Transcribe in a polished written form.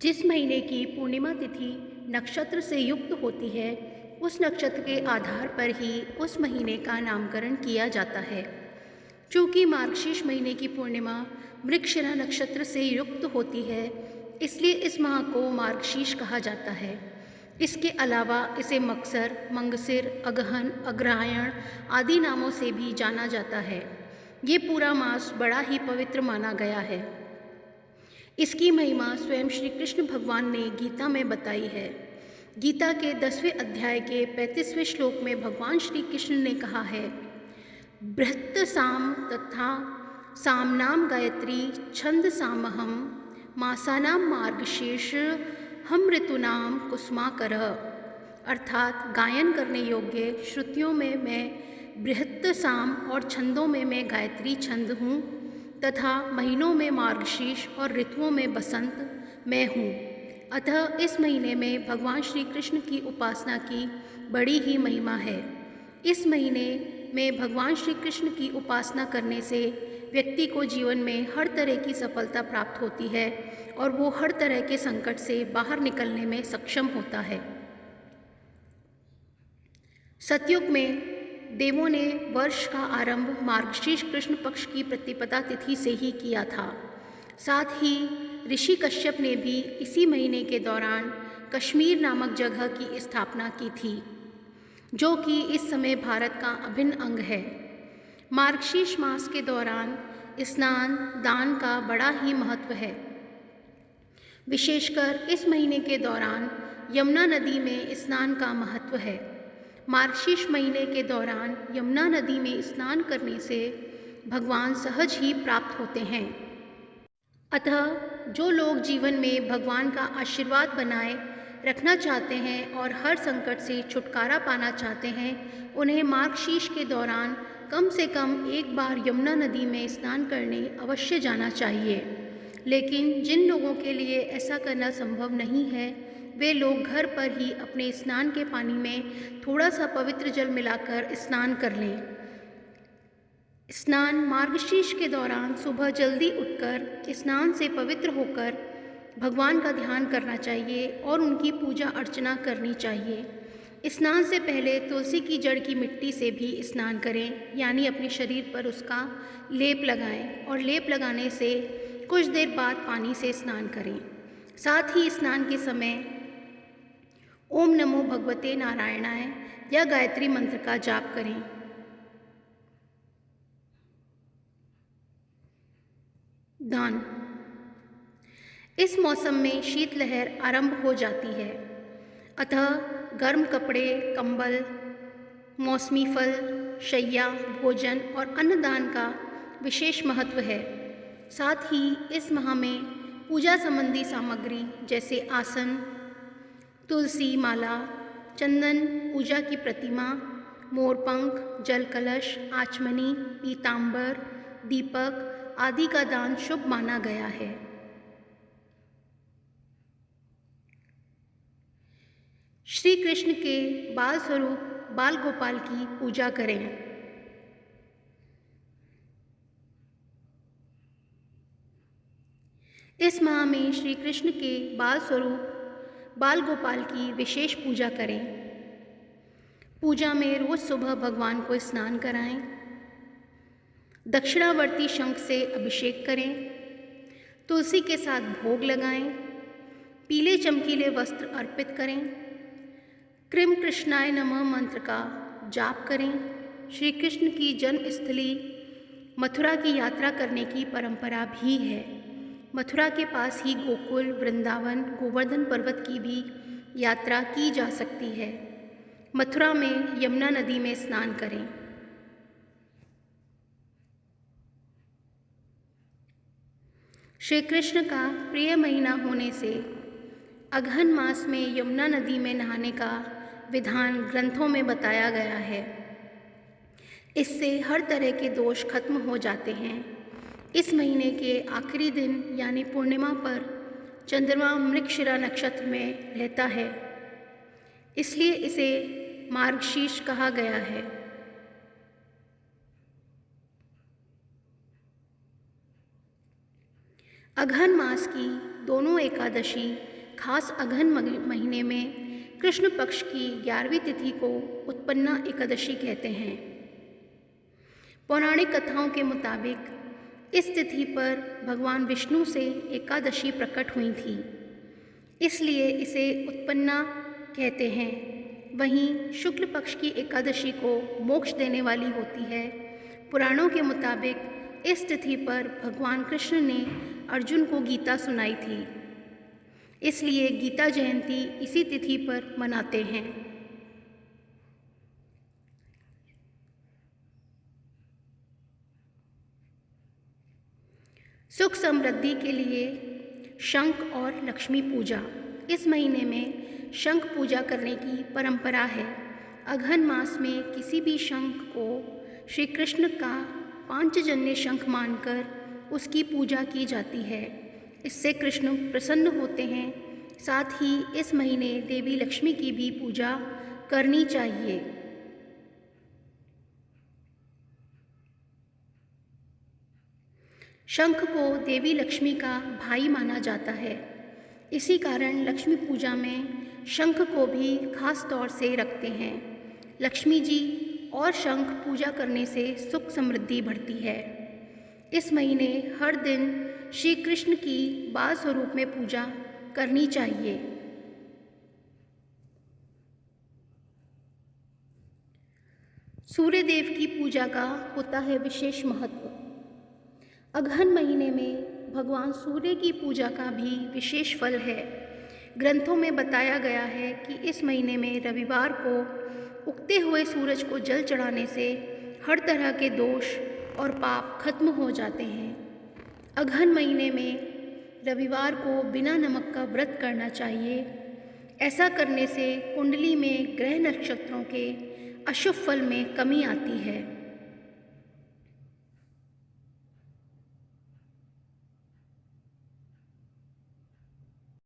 जिस महीने की पूर्णिमा तिथि नक्षत्र से युक्त होती है, उस नक्षत्र के आधार पर ही उस महीने का नामकरण किया जाता है। चूँकि मार्गशीर्ष महीने की पूर्णिमा मृगशिरा नक्षत्र से युक्त होती है, इसलिए इस माह को मार्गशीर्ष कहा जाता है। इसके अलावा इसे मकसर, मंगसिर, अगहन, अग्रहायण आदि नामों से भी जाना जाता है। ये पूरा मास बड़ा ही पवित्र माना गया है। इसकी महिमा स्वयं श्री कृष्ण भगवान ने गीता में बताई है। गीता के 10वें अध्याय के 35वें श्लोक में भगवान श्री कृष्ण ने कहा है, बृहत् साम तथा सामनाम गायत्री छंद सामहम मासानाम मार्गशीर्ष हम ऋतुनाम कुसुमाकर। अर्थात गायन करने योग्य श्रुतियों में मैं बृहत् साम और छंदों में मैं गायत्री छंद हूँ तथा महीनों में मार्गशीर्ष और ऋतुओं में बसंत मैं हूँ। अतः इस महीने में भगवान श्री कृष्ण की उपासना की बड़ी ही महिमा है। इस महीने में भगवान श्री कृष्ण की उपासना करने से व्यक्ति को जीवन में हर तरह की सफलता प्राप्त होती है और वो हर तरह के संकट से बाहर निकलने में सक्षम होता है। सतयुग में देवों ने वर्ष का आरंभ मार्गशीर्ष कृष्ण पक्ष की प्रतिपदा तिथि से ही किया था। साथ ही ऋषि कश्यप ने भी इसी महीने के दौरान कश्मीर नामक जगह की स्थापना की थी, जो कि इस समय भारत का अभिन्न अंग है। मार्गशीर्ष मास के दौरान स्नान दान का बड़ा ही महत्व है। विशेषकर इस महीने के दौरान यमुना नदी में स्नान का महत्व है। मार्गशीर्ष महीने के दौरान यमुना नदी में स्नान करने से भगवान सहज ही प्राप्त होते हैं। अतः जो लोग जीवन में भगवान का आशीर्वाद बनाए रखना चाहते हैं और हर संकट से छुटकारा पाना चाहते हैं, उन्हें मार्गशीर्ष के दौरान कम से कम एक बार यमुना नदी में स्नान करने अवश्य जाना चाहिए। लेकिन जिन लोगों के लिए ऐसा करना संभव नहीं है, वे लोग घर पर ही अपने स्नान के पानी में थोड़ा सा पवित्र जल मिलाकर स्नान कर लें। स्नान मार्गशीर्ष के दौरान सुबह जल्दी उठकर स्नान से पवित्र होकर भगवान का ध्यान करना चाहिए और उनकी पूजा अर्चना करनी चाहिए। स्नान से पहले तुलसी की जड़ की मिट्टी से भी स्नान करें, यानी अपने शरीर पर उसका लेप लगाएं और लेप लगाने से कुछ देर बाद पानी से स्नान करें। साथ ही स्नान के समय ओम नमो भगवते नारायणाय या गायत्री मंत्र का जाप करें। दान। इस मौसम में शीतलहर आरंभ हो जाती है, अतः गर्म कपड़े, कंबल, मौसमी फल, शैया, भोजन और अन्नदान का विशेष महत्व है। साथ ही इस माह में पूजा संबंधी सामग्री जैसे आसन, तुलसी माला, चंदन, पूजा की प्रतिमा, मोरपंख, जल कलश, आचमनी, पीतांबर, दीपक आदि का दान शुभ माना गया है। श्री कृष्ण के बाल स्वरूप बाल गोपाल की पूजा करें। इस माह में श्री कृष्ण के बाल स्वरूप बाल गोपाल की विशेष पूजा करें। पूजा में रोज सुबह भगवान को स्नान कराएं, दक्षिणावर्ती शंख से अभिषेक करें, तुलसी के साथ भोग लगाएं, पीले चमकीले वस्त्र अर्पित करें, कृम कृष्णाय नमः मंत्र का जाप करें। श्री कृष्ण की जन्मस्थली मथुरा की यात्रा करने की परंपरा भी है। मथुरा के पास ही गोकुल, वृंदावन, गोवर्धन पर्वत की भी यात्रा की जा सकती है। मथुरा में यमुना नदी में स्नान करें। श्री कृष्ण का प्रिय महीना होने से अगहन मास में यमुना नदी में नहाने का विधान ग्रंथों में बताया गया है। इससे हर तरह के दोष खत्म हो जाते हैं। इस महीने के आखिरी दिन यानी पूर्णिमा पर चंद्रमा मृगशिरा नक्षत्र में रहता है, इसलिए इसे मार्गशीर्ष कहा गया है। अगहन मास की दोनों एकादशी खास अगहन महीने में कृष्ण पक्ष की 11वीं तिथि को उत्पन्ना एकादशी कहते हैं। पौराणिक कथाओं के मुताबिक इस तिथि पर भगवान विष्णु से एकादशी प्रकट हुई थी, इसलिए इसे उत्पन्ना कहते हैं। वहीं शुक्ल पक्ष की एकादशी को मोक्ष देने वाली होती है। पुराणों के मुताबिक इस तिथि पर भगवान कृष्ण ने अर्जुन को गीता सुनाई थी, इसलिए गीता जयंती इसी तिथि पर मनाते हैं। सुख समृद्धि के लिए शंख और लक्ष्मी पूजा। इस महीने में शंख पूजा करने की परंपरा है। अगहन मास में किसी भी शंख को श्री कृष्ण का पांचजन्य शंख मानकर उसकी पूजा की जाती है। इससे कृष्ण प्रसन्न होते हैं। साथ ही इस महीने देवी लक्ष्मी की भी पूजा करनी चाहिए। शंख को देवी लक्ष्मी का भाई माना जाता है। इसी कारण लक्ष्मी पूजा में शंख को भी खास तौर से रखते हैं। लक्ष्मी जी और शंख पूजा करने से सुख समृद्धि बढ़ती है। इस महीने हर दिन श्री कृष्ण की बाल स्वरूप में पूजा करनी चाहिए। सूर्य देव की पूजा का होता है विशेष महत्व। अगहन महीने में भगवान सूर्य की पूजा का भी विशेष फल है। ग्रंथों में बताया गया है कि इस महीने में रविवार को उगते हुए सूरज को जल चढ़ाने से हर तरह के दोष और पाप खत्म हो जाते हैं। अगहन महीने में रविवार को बिना नमक का व्रत करना चाहिए। ऐसा करने से कुंडली में ग्रह नक्षत्रों के अशुभ फल में कमी आती है।